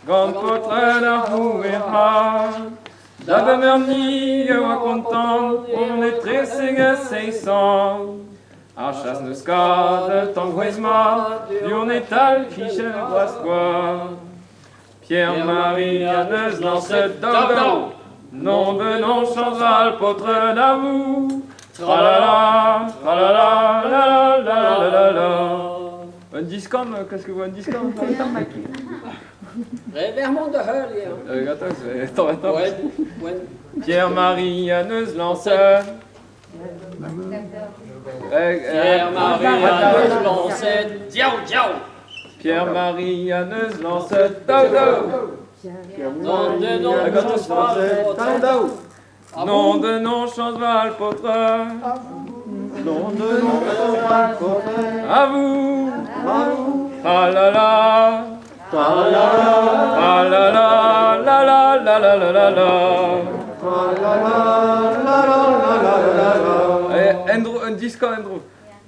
Gant potren ar houerha. Da bemerni oa kontant, on est treseg a 600. Ar chas neus kad, tamm gwezma, on est al kiche gwasgwa. Pierre-Marie a neus lancet dodo, non benon chanval potren a vous. Tralala, tralala, la la la la la la. Un discom, qu'est-ce que vous un discom? Vermont de Hull, Attends, Pierre-Marie a neus lancet. Pierre-Marie a neus lancet, diao, diao. Pierre-Marie a neus lancet, dodo. Non de non chanval, Non de non chanval potre. Non de non chanval potre. À vous. Ah la la. Ah la la la la la la la la la. Andrew, un disco Andrew.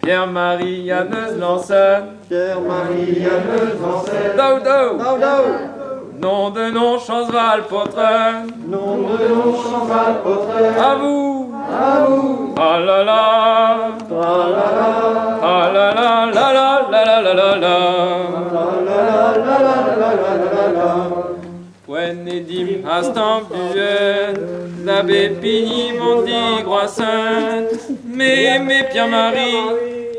Pierre-Marie a neus lancet. Pierre-Marie a neus lancet. Dodo. Non de non chanval potre. Non de non chanval potre. À vous. Ah la la. Ah la la la la la la la la. When edim astan buen, la bépini mon dit groissant, mais Pierre-Marie,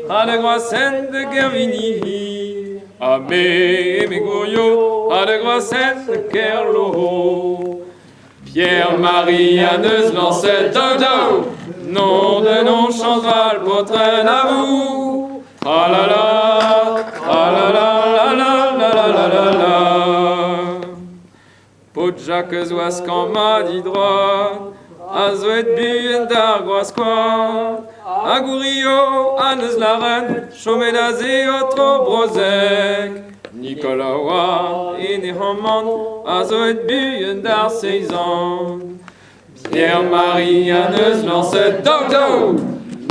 à la groissant de Gervini, à mes gourios, à la groissant de Kerlo. Pierre-Marie a neus lancet dodo, non de non chanval potren à vous. Ah la la, ah la la la la la la la la. Pot Jacques zoas kama d'hydro, a zoet buen d'ar groasquad, a gourio a neus laren, chomet a zeo tro brozek. Nicolas oa en e hamman, a zoet buen d'ar 6 ans. Pierre-Marie a neus lancet dodo,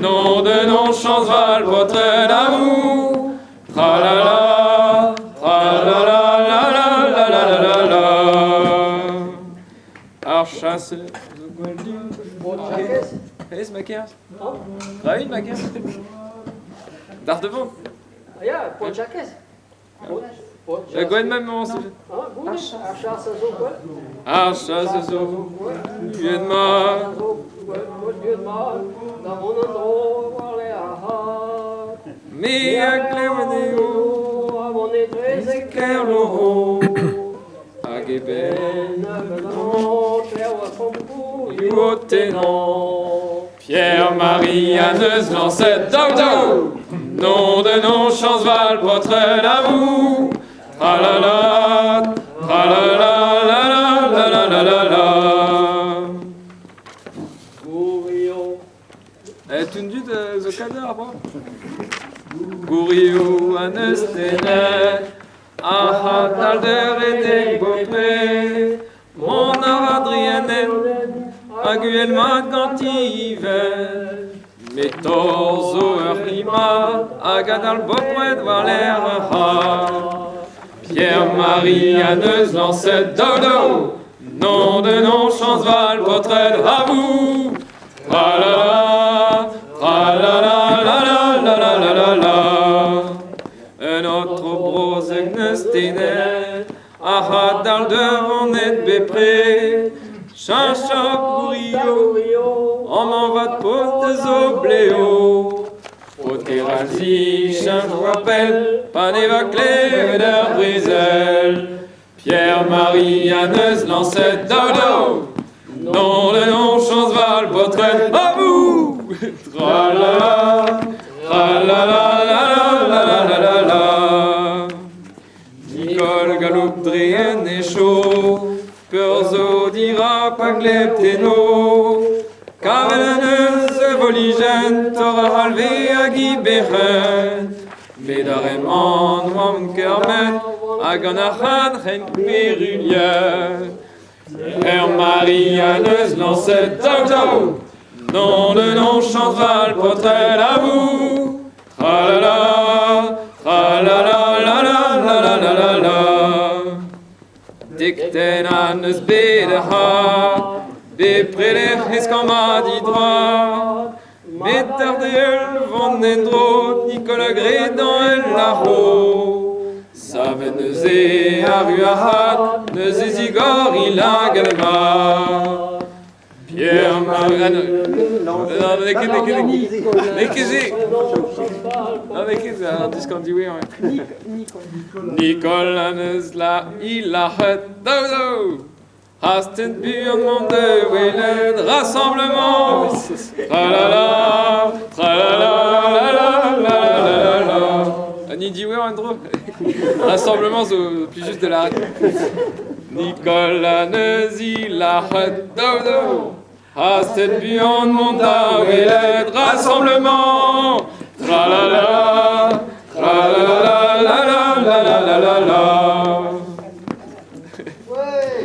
non de non chanval potren à vous. Tralala, tralala, la la la la la la. Ar chasse, zo gwaldin. Hez ma kers? Raïd ma kers? D'ar devant? Ja, Paul Jacques. Gwen même mon sujet. Ar chasse zo, Viedma. Me a gleweneo, a mon etrez Kerlo. Hag e ben, Yotenan. Pierre-Marie a neus lancet dodo, non de non chanval potren à vous. Tralala, tralala, la la la la la la la. Gourio. Tu me dis de cadet après? Gourio a neus tenet, a talder et des beaupré, mon Adrianen, a guelma gantiven. Metor zo ur rima, a gad al bopred valer ha. Pierre-Marie a neus lancet dodo, non de non chanval potred à vous. Tralala, tralala, la la la la la la la. Un autre brozeg neus tenet, a had al devant net bepré. Chinchop gourio, en m'en va de pot de zobléo. Au terrazi, chin rappel, pas d'évaclé de brisel. Pierre-Marie a neus lancet dodo, non le non chanval potren à vous. Tralala, tralala, la la la la la la. Nicole galoupe drien et chaud, Purzo dira pas glepteno, Kaveneus voligen t'aura halvé à Guiberen, Bédareman, Wam Kermet, à Ganachan, Ren Pérulien. Pierre-Marie a neus lancet dodo, non de non chanval potren à vous. Tralala, tralala, la la la la la la la. Dikten an eus bedeha, beprelech hez kamadi droit. Metter deul vant en drot, Nicolas Grédan en l'arro. Savet neus e a ruahat, neus e zigor il a galma. Pierre Marie... Non, Nicolas neus la il a het dodo. Hastent buan monde welet rassemblement. Tralala, tralala, la la la la la. Ni dit oui en drôle. Rassemblement au plus juste de la Nicolas neus il a het dodo. Hastent buan monde welet rassemblement. Tralala, tralala, la la la la la la. Ouais.